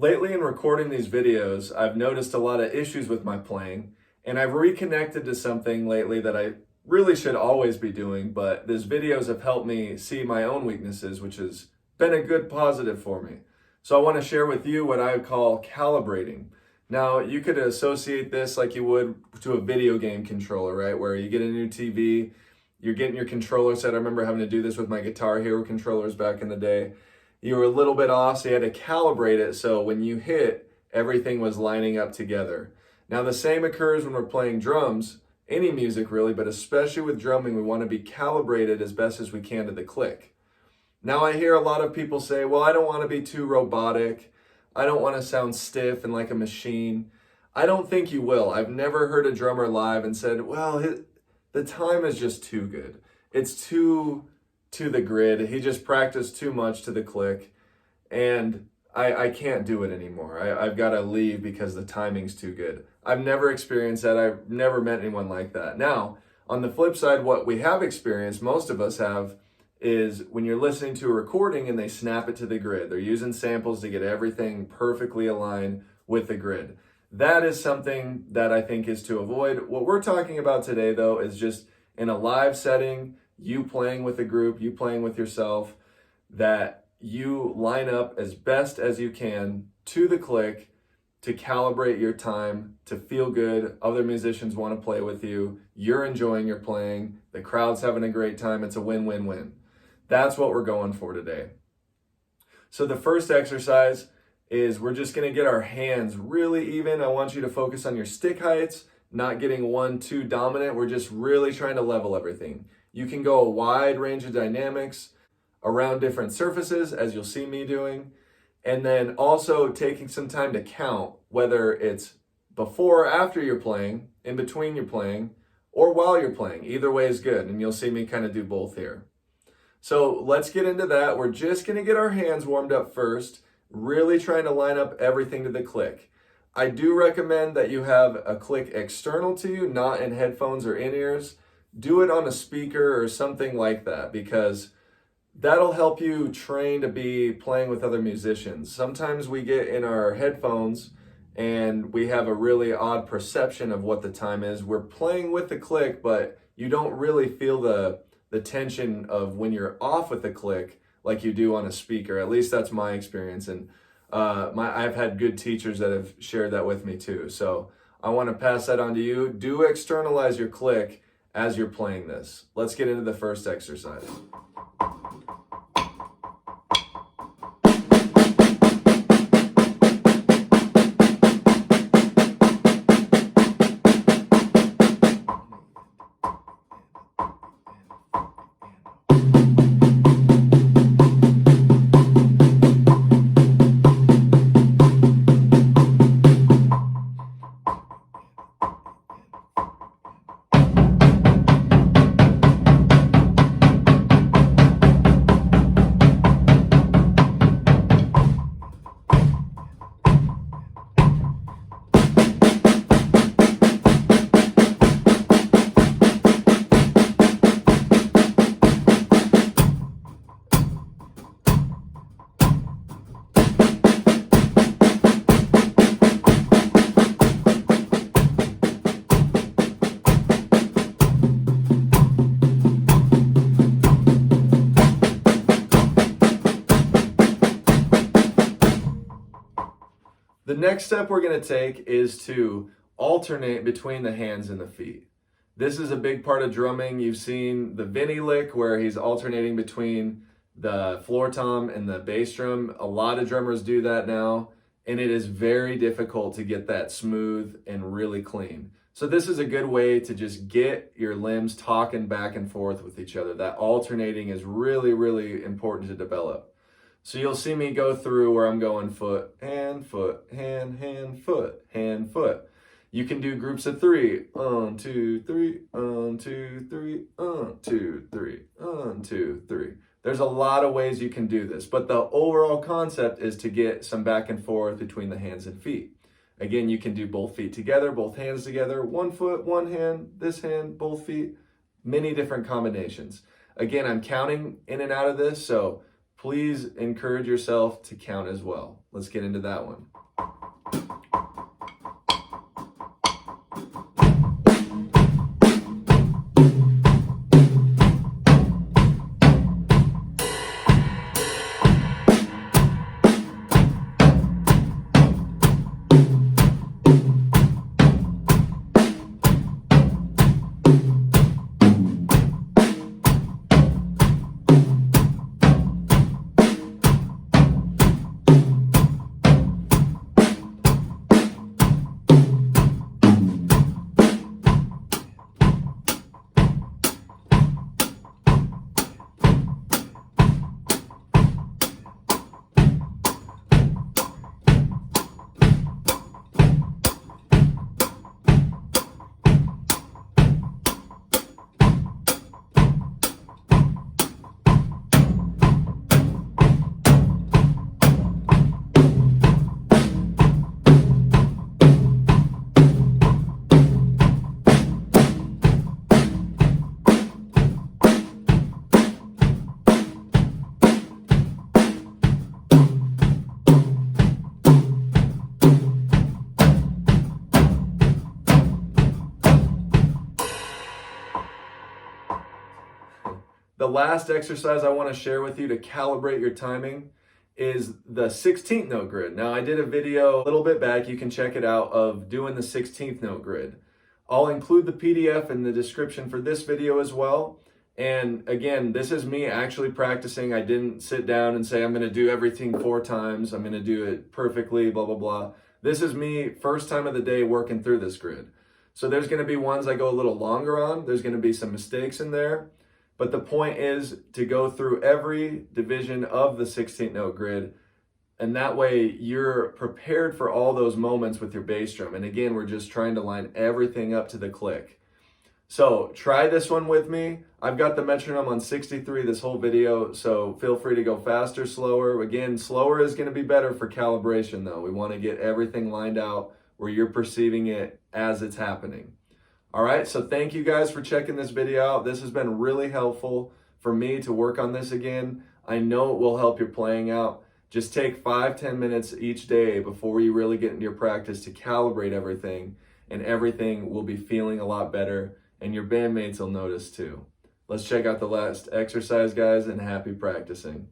Lately in recording these videos, I've noticed a lot of issues with my playing, and I've reconnected to something lately that I really should always be doing, but these videos have helped me see my own weaknesses, which has been a good positive for me. So I want to share with you what I call calibrating. Now, you could associate this like you would to a video game controller, right? Where you get a new TV, you're getting your controller set. I remember having to do this with my Guitar Hero controllers back in the day. You were a little bit off, so you had to calibrate it so when you hit, everything was lining up together. Now the same occurs when we're playing drums, any music really, but especially with drumming, we want to be calibrated as best as we can to the click. Now I hear a lot of people say, well, I don't want to be too robotic. I don't want to sound stiff and like a machine. I don't think you will. I've never heard a drummer live and said, well, the time is just too good. It's too to the grid. He just practiced too much to the click, and I can't do it anymore. I've got to leave because the timing's too good. I've never experienced that. I've never met anyone like that. Now, on the flip side, what we have experienced, most of us have, is when you're listening to a recording and they snap it to the grid. They're using samples to get everything perfectly aligned with the grid. That is something that I think is to avoid. What we're talking about today, though, is just in a live setting, you playing with a group, you playing with yourself, that you line up as best as you can to the click to calibrate your time, to feel good. Other musicians want to play with you. You're enjoying your playing. The crowd's having a great time. It's a win-win-win. That's what we're going for today. So the first exercise is we're just going to get our hands really even. I want you to focus on your stick heights, not getting one too dominant. We're just really trying to level everything. You can go a wide range of dynamics around different surfaces, as you'll see me doing, and then also taking some time to count, whether it's before or after you're playing, in between you're playing, or while you're playing. Either way is good, and you'll see me kind of do both here. So let's get into that. We're just going to get our hands warmed up first, really trying to line up everything to the click. I do recommend that you have a click external to you, not in headphones or in-ears. Do it on a speaker or something like that, because that'll help you train to be playing with other musicians. Sometimes we get in our headphones and we have a really odd perception of what the time is. We're playing with the click, but you don't really feel the tension of when you're off with the click like you do on a speaker. At least that's my experience, and I've had good teachers that have shared that with me too. So I want to pass that on to you. Do externalize your click as you're playing this. Let's get into the first exercise. The next step we're going to take is to alternate between the hands and the feet. This is a big part of drumming. You've seen the Vinny lick where he's alternating between the floor tom and the bass drum. A lot of drummers do that now, and it is very difficult to get that smooth and really clean. So this is a good way to just get your limbs talking back and forth with each other. That alternating is really, really important to develop. So you'll see me go through where I'm going foot, hand, foot, hand, foot, hand, foot. You can do groups of 3. 1, 2, 3, 1, 2, 3, 1, 2, 3, 1, 2, 3. There's a lot of ways you can do this, but the overall concept is to get some back and forth between the hands and feet. Again, you can do both feet together, both hands together, 1 foot, 1 hand, this hand, both feet, many different combinations. Again, I'm counting in and out of this, so please encourage yourself to count as well. Let's get into that one. The last exercise I want to share with you to calibrate your timing is the 16th note grid. Now, I did a video a little bit back, you can check it out, of doing the 16th note grid. I'll include the PDF in the description for this video as well. And again, this is me actually practicing. I didn't sit down and say, I'm going to do everything 4 times. I'm going to do it perfectly, blah, blah, blah. This is me first time of the day working through this grid. So there's going to be ones I go a little longer on. There's going to be some mistakes in there. But the point is to go through every division of the 16th note grid, and that way you're prepared for all those moments with your bass drum. And again, we're just trying to line everything up to the click. So try this one with me. I've got the metronome on 63 this whole video, so feel free to go faster, slower. Again, slower is going to be better for calibration though. We want to get everything lined out where you're perceiving it as it's happening. All right, so thank you guys for checking this video out. This has been really helpful for me to work on this again. I know it will help your playing out. Just take 5-10 minutes each day before you really get into your practice to calibrate everything, and everything will be feeling a lot better, and your bandmates will notice too. Let's check out the last exercise, guys, and happy practicing.